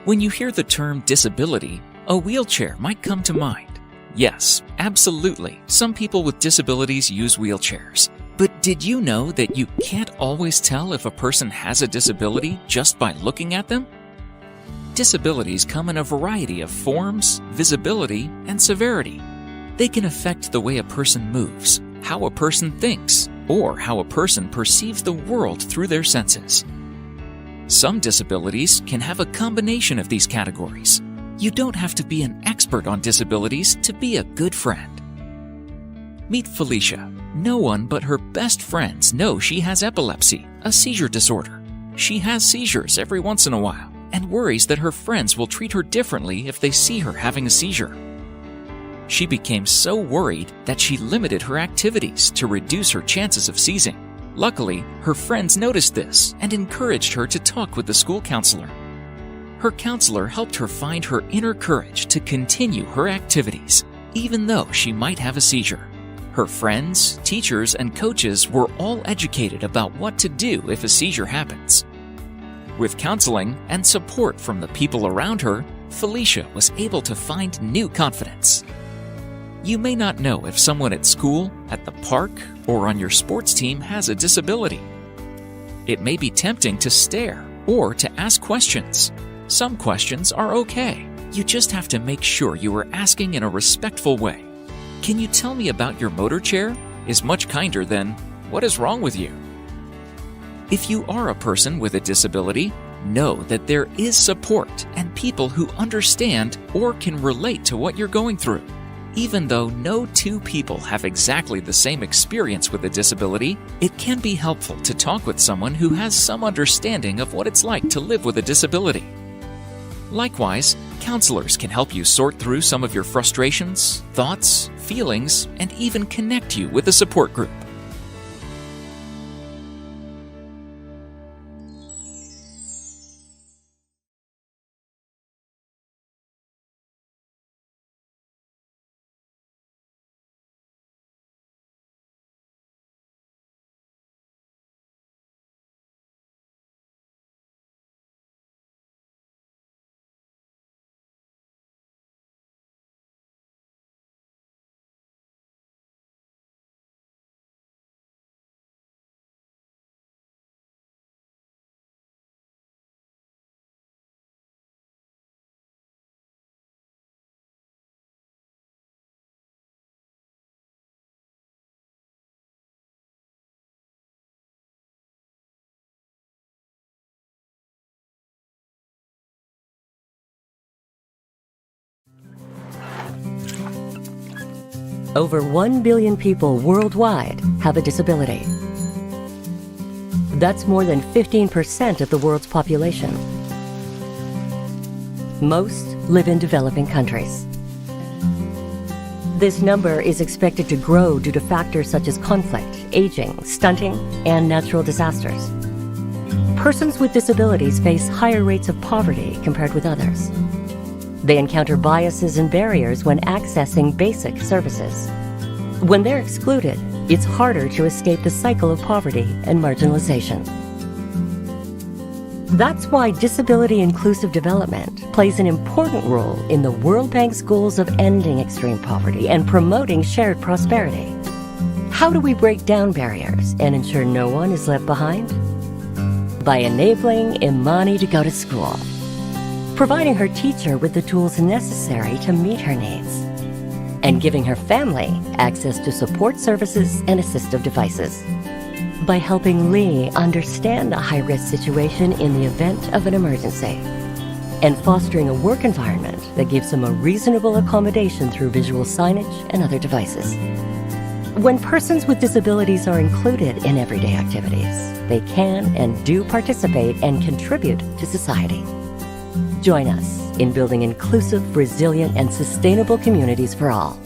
When you hear the term disability, a wheelchair might come to mind. Yes, absolutely, some people with disabilities use wheelchairs. But did you know that you can't always tell if a person has a disability just by looking at them? Disabilities come in a variety of forms, visibility, and severity. They can affect the way a person moves, how a person thinks, or how a person perceives the world through their senses. Some disabilities can have a combination of these categories. You don't have to be an expert on disabilities to be a good friend. Meet Felicia. No one but her best friends know she has epilepsy, a seizure disorder. She has seizures every once in a while and worries that her friends will treat her differently if they see her having a seizure. She became so worried that she limited her activities to reduce her chances of seizing. Luckily, her friends noticed this and encouraged her to talk with the school counselor. Her counselor helped her find her inner courage to continue her activities, even though she might have a seizure. Her friends, teachers, and coaches were all educated about what to do if a seizure happens. With counseling and support from the people around her, Felicia was able to find new confidence. You may not know if someone at school, at the park, or on your sports team has a disability. It may be tempting to stare or to ask questions. Some questions are okay. You just have to make sure you are asking in a respectful way. "Can you tell me about your motor chair?" is much kinder than, "What is wrong with you?" If you are a person with a disability, know that there is support and people who understand or can relate to what you're going through. Even though no two people have exactly the same experience with a disability, it can be helpful to talk with someone who has some understanding of what it's like to live with a disability. Likewise, counselors can help you sort through some of your frustrations, thoughts, feelings, and even connect you with a support group. Over 1 billion people worldwide have a disability. That's more than 15% of the world's population. Most live in developing countries. This number is expected to grow due to factors such as conflict, aging, stunting, and natural disasters. Persons with disabilities face higher rates of poverty compared with others. They encounter biases and barriers when accessing basic services. When they're excluded, it's harder to escape the cycle of poverty and marginalization. That's why disability-inclusive development plays an important role in the World Bank's goals of ending extreme poverty and promoting shared prosperity. How do we break down barriers and ensure no one is left behind? By enabling Imani to go to school, providing her teacher with the tools necessary to meet her needs, and giving her family access to support services and assistive devices. By helping Lee understand a high-risk situation in the event of an emergency, and fostering a work environment that gives him a reasonable accommodation through visual signage and other devices. When persons with disabilities are included in everyday activities, they can and do participate and contribute to society. Join us in building inclusive, resilient, and sustainable communities for all.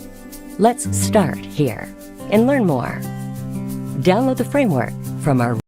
Let's start here and learn more. Download the framework from our